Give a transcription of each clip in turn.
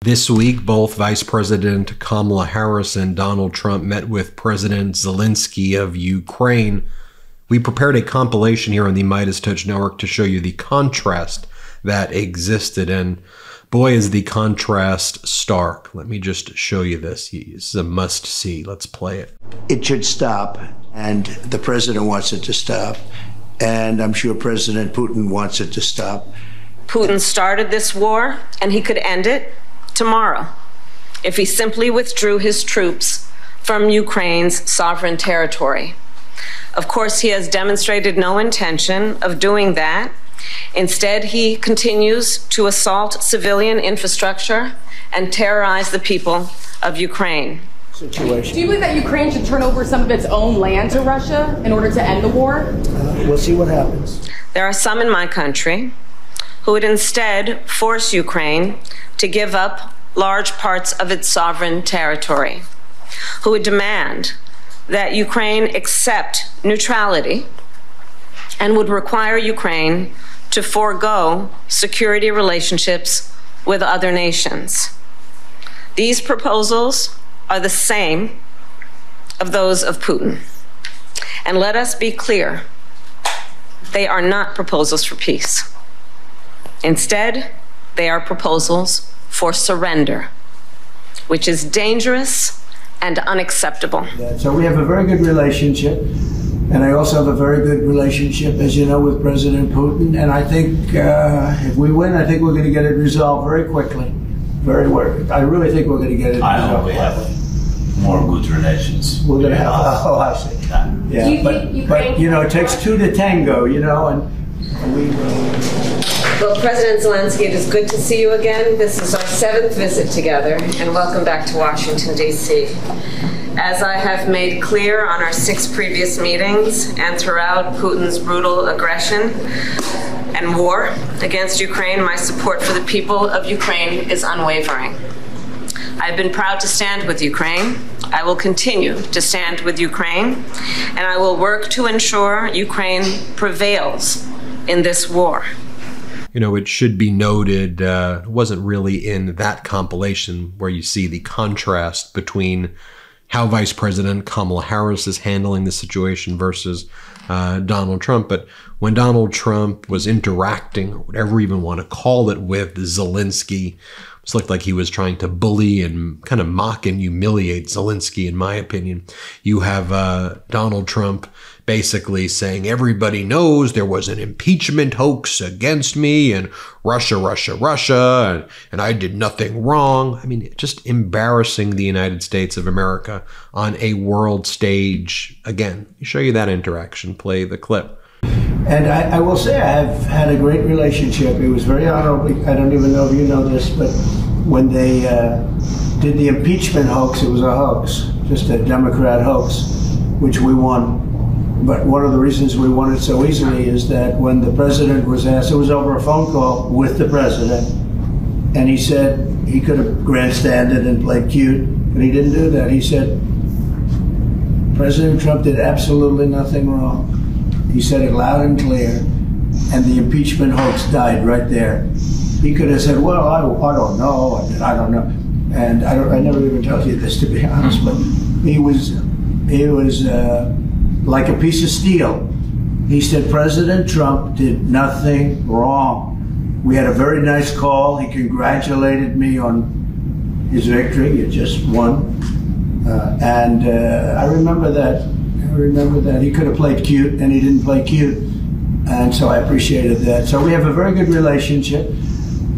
This week, both Vice President Kamala Harris and Donald Trump met with President Zelenskyy of Ukraine. We prepared a compilation here on the MeidasTouch network to show you the contrast that existed, and boy, is the contrast stark. Let me just show you this. This is a must-see. Let's play it. It should stop, and the president wants it to stop, and I'm sure President Putin wants it to stop. Putin started this war, and he could end it tomorrow if he simply withdrew his troops from Ukraine's sovereign territory. Of course, he has demonstrated no intention of doing that. Instead, he continues to assault civilian infrastructure and terrorize the people of Ukraine. Do you believe that Ukraine should turn over some of its own land to Russia in order to end the war? We'll see what happens. There are some in my country who would instead force Ukraine to give up large parts of its sovereign territory, who would demand that Ukraine accept neutrality and would require Ukraine to forego security relationships with other nations. These proposals are the same of those of Putin. And let us be clear, they are not proposals for peace. Instead, they are proposals for surrender, which is dangerous and unacceptable. So we have a very good relationship, and I also have a very good relationship, as you know, with President Putin. And I think if we win, I think we're going to get it resolved very quickly. I really think we're going to get it resolved. I hope we have more good relations. We're going to have, oh, I see. Yeah, but you know, it takes two to tango, you know, and we will. Well, President Zelenskyy, it is good to see you again. This is our 7th visit together, and welcome back to Washington, D.C. As I have made clear on our 6 previous meetings and throughout Putin's brutal aggression and war against Ukraine, my support for the people of Ukraine is unwavering. I've been proud to stand with Ukraine. I will continue to stand with Ukraine, and I will work to ensure Ukraine prevails in this war. You know, it should be noted, it wasn't really in that compilation where you see the contrast between how Vice President Kamala Harris is handling the situation versus Donald Trump. But when Donald Trump was interacting, or whatever you even want to call it, with Zelenskyy, it looked like he was trying to bully and kind of mock and humiliate Zelenskyy, in my opinion. You have Donald Trump basically saying everybody knows there was an impeachment hoax against me, and Russia, and I did nothing wrong. I mean, just embarrassing the United States of America on a world stage. Again, you show you that interaction. Play the clip. And I will say I have had a great relationship. It was very honorable. I don't even know if you know this, but when they did the impeachment hoax, it was a hoax, just a Democrat hoax, which we won. But one of the reasons we won it so easily is that when the president was asked, it was over a phone call with the president, and he said he could have grandstanded and played cute, but he didn't do that. He said, President Trump did absolutely nothing wrong. He said it loud and clear, and the impeachment hoax died right there. He could have said, well, I don't know, I don't know. And I never even told you this, to be honest, but he was like a piece of steel. He said President Trump did nothing wrong. We had a very nice call. He congratulated me on his victory. He just won. And I remember that he could have played cute, and he didn't play cute. And so I appreciated that. So we have a very good relationship.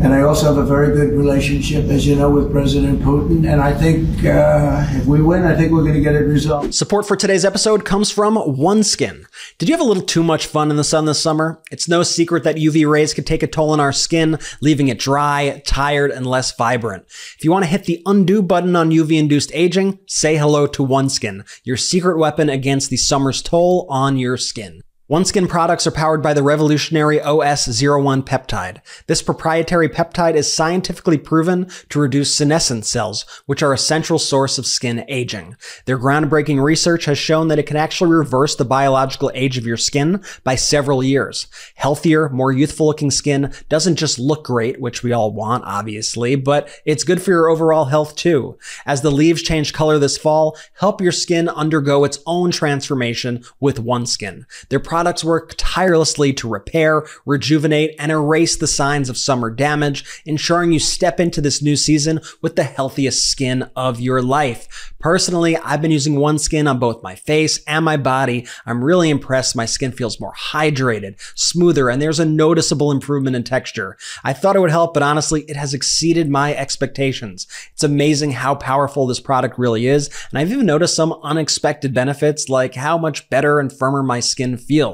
And I also have a very good relationship, as you know, with President Putin. And I think if we win, I think we're going to get it resolved. Support for today's episode comes from OneSkin. Did you have a little too much fun in the sun this summer? It's no secret that UV rays can take a toll on our skin, leaving it dry, tired, and less vibrant. If you want to hit the undo button on UV-induced aging, say hello to OneSkin, your secret weapon against the summer's toll on your skin. OneSkin products are powered by the revolutionary OS01 peptide. This proprietary peptide is scientifically proven to reduce senescent cells, which are a central source of skin aging. Their groundbreaking research has shown that it can actually reverse the biological age of your skin by several years. Healthier, more youthful-looking skin doesn't just look great, which we all want, obviously, but it's good for your overall health too. As the leaves change color this fall, help your skin undergo its own transformation with OneSkin. Their products work tirelessly to repair, rejuvenate, and erase the signs of summer damage, ensuring you step into this new season with the healthiest skin of your life. Personally, I've been using OneSkin on both my face and my body. I'm really impressed. My skin feels more hydrated, smoother, and there's a noticeable improvement in texture. I thought it would help, but honestly, it has exceeded my expectations. It's amazing how powerful this product really is, and I've even noticed some unexpected benefits, like how much better and firmer my skin feels.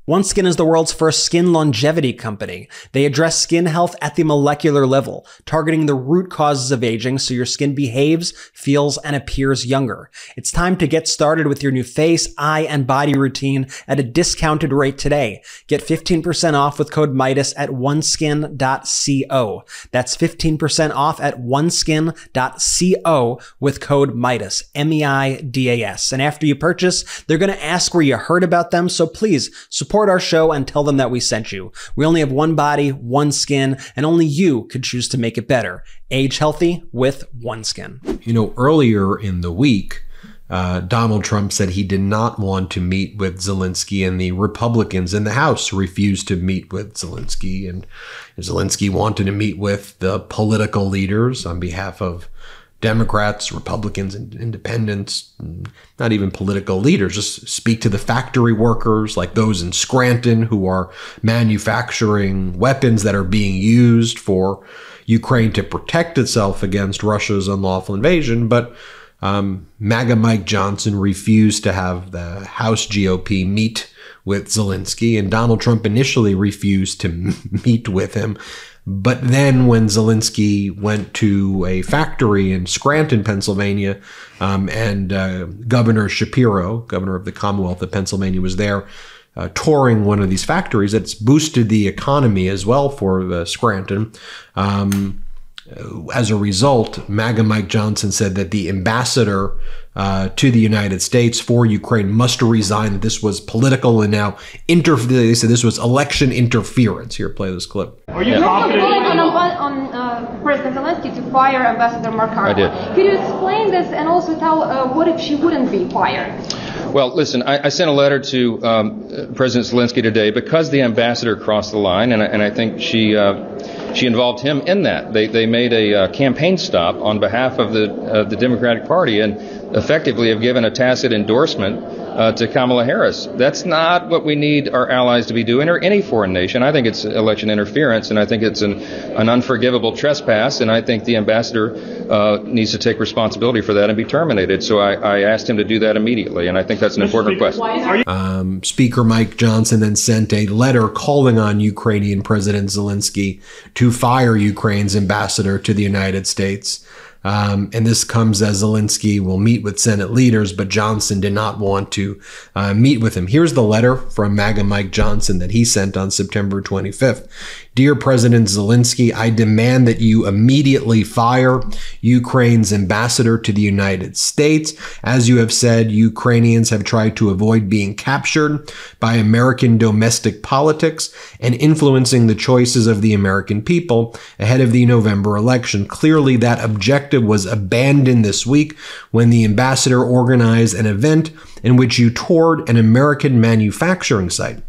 OneSkin is the world's first skin longevity company. They address skin health at the molecular level, targeting the root causes of aging so your skin behaves, feels, and appears younger. It's time to get started with your new face, eye, and body routine at a discounted rate today. Get 15% off with code Meidas at oneskin.co. That's 15% off at oneskin.co with code Meidas, M-E-I-D-A-S. And after you purchase, they're going to ask where you heard about them, so please support our show and tell them that we sent you. We only have one body, one skin, and only you could choose to make it better. Age healthy with OneSkin. You know, earlier in the week, Donald Trump said he did not want to meet with Zelenskyy, and the Republicans in the House refused to meet with Zelenskyy. And Zelenskyy wanted to meet with the political leaders on behalf of Democrats, Republicans, and independents, not even political leaders, just speak to the factory workers like those in Scranton who are manufacturing weapons that are being used for Ukraine to protect itself against Russia's unlawful invasion. But MAGA Mike Johnson refused to have the House GOP meet with Zelenskyy, and Donald Trump initially refused to meet with him. But then when Zelenskyy went to a factory in Scranton, Pennsylvania, and Governor Shapiro, governor of the Commonwealth of Pennsylvania, was there touring one of these factories, it's boosted the economy as well for Scranton. As a result, MAGA Mike Johnson said that the ambassador to the United States for Ukraine must resign, that this was political and now they said this was election interference. Here, play this clip. Are you confident on President Zelenskyy to fire Ambassador Mark? I did. Could you explain this and also tell what if she wouldn't be fired? Well, listen, I sent a letter to President Zelenskyy today because the ambassador crossed the line, and I think she involved him in that. They made a campaign stop on behalf of the Democratic Party and effectively have given a tacit endorsement to Kamala Harris. That's not what we need our allies to be doing, or any foreign nation. I think it's election interference, and I think it's an unforgivable trespass, and I think the ambassador needs to take responsibility for that and be terminated. So I asked him to do that immediately, and I think that's an important request. Speaker Mike Johnson then sent a letter calling on Ukrainian President Zelenskyy to fire Ukraine's ambassador to the United States. And this comes as Zelenskyy will meet with Senate leaders, but Johnson did not want to meet with him. Here's the letter from MAGA Mike Johnson that he sent on September 25th. Dear President Zelenskyy, I demand that you immediately fire Ukraine's ambassador to the United States. As you have said, Ukrainians have tried to avoid being captured by American domestic politics and influencing the choices of the American people ahead of the November election. Clearly, that objective was abandoned this week when the ambassador organized an event in which you toured an American manufacturing site.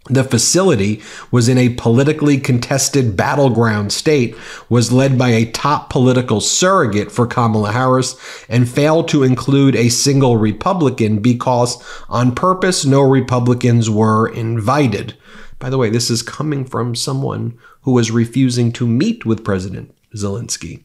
The facility was in a politically contested battleground state, was led by a top political surrogate for Kamala Harris, and failed to include a single Republican because, on purpose, no Republicans were invited. By the way, this is coming from someone who was refusing to meet with President Zelenskyy.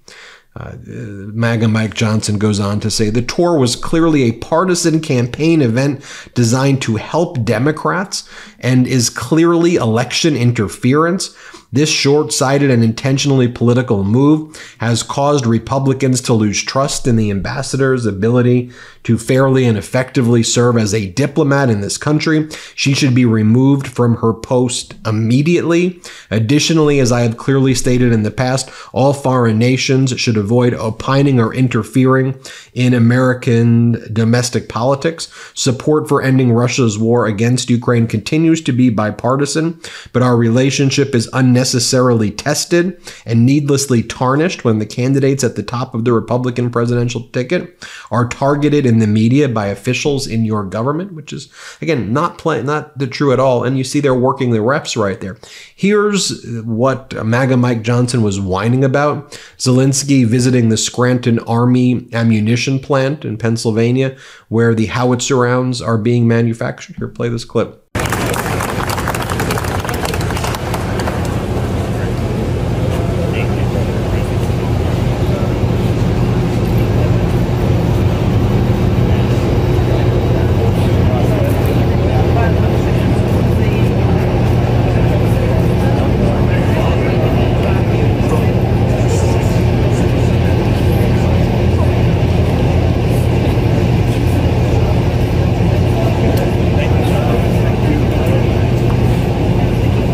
MAGA Mike Johnson goes on to say the tour was clearly a partisan campaign event designed to help Democrats and is clearly election interference. This short-sighted and intentionally political move has caused Republicans to lose trust in the ambassador's ability to fairly and effectively serve as a diplomat in this country. She should be removed from her post immediately. Additionally, as I have clearly stated in the past, all foreign nations should avoid opining or interfering in American domestic politics. Support for ending Russia's war against Ukraine continues to be bipartisan, but our relationship is unnecessarily tested and needlessly tarnished when the candidates at the top of the Republican presidential ticket are targeted in the media by officials in your government, which is, again, not true at all. And you see they're working the reps right there. Here's what MAGA Mike Johnson was whining about. Zelenskyy visiting the Scranton Army ammunition plant in Pennsylvania, where the howitzer rounds are being manufactured. Here, play this clip.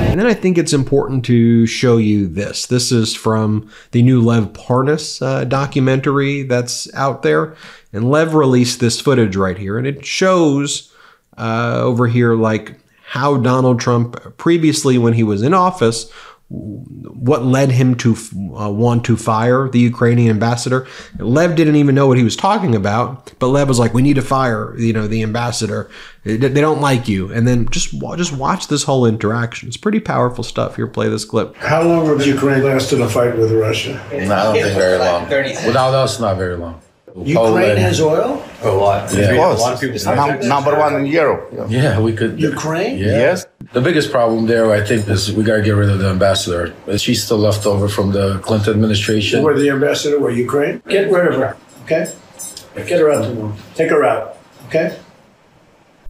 And then I think it's important to show you this. This is from the new Lev Parnas documentary that's out there. And Lev released this footage right here. And it shows over here like how Donald Trump previously, when he was in office, what led him to want to fire the Ukrainian ambassador. Lev didn't even know what he was talking about, but Lev was like, we need to fire, the ambassador. They don't like you. And then just watch this whole interaction. It's pretty powerful stuff. Here, play this clip. How long has Ukraine lasted a fight with Russia? No, I don't think very long. Without us, not very long. Ukraine has oil? A lot. Yeah. A lot of people. It's number one in Europe. Yeah, we could. Ukraine? Yeah. Yes. The biggest problem there, I think, is we got to get rid of the ambassador. She's still left over from the Clinton administration. Where the ambassador were Ukraine? Get rid of her, okay? Get her out tomorrow. Take her out, okay?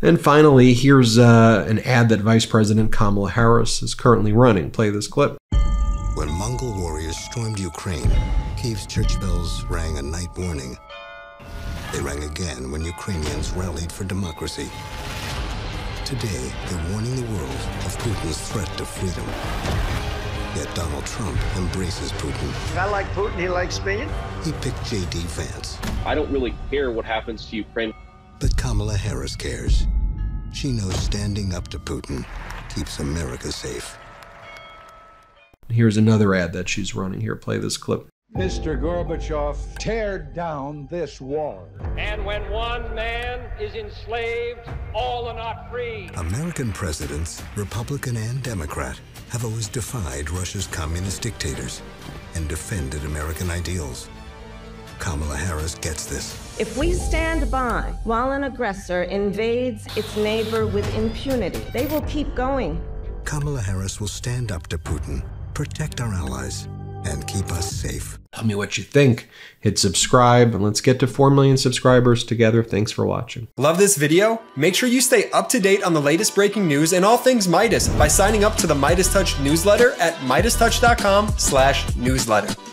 And finally, here's an ad that Vice President Kamala Harris is currently running. Play this clip. When Mongol warriors stormed Ukraine, Kyiv's church bells rang a night warning. They rang again when Ukrainians rallied for democracy. Today, they're warning the world of Putin's threat to freedom. Yet Donald Trump embraces Putin. If I like Putin, he likes me. He picked J.D. Vance. I don't really care what happens to Ukraine. But Kamala Harris cares. She knows standing up to Putin keeps America safe. Here's another ad that she's running. Here, play this clip. Mr. Gorbachev, tear down this wall. And when one man is enslaved, all are not free. American presidents, Republican and Democrat, have always defied Russia's communist dictators and defended American ideals. Kamala Harris gets this. If we stand by while an aggressor invades its neighbor with impunity, they will keep going. Kamala Harris will stand up to Putin, protect our allies, and keep us safe. Tell me what you think. Hit subscribe, and let's get to 4 million subscribers together. Thanks for watching. Love this video? Make sure you stay up to date on the latest breaking news and all things Midas by signing up to the MeidasTouch newsletter at MeidasTouch.com/newsletter.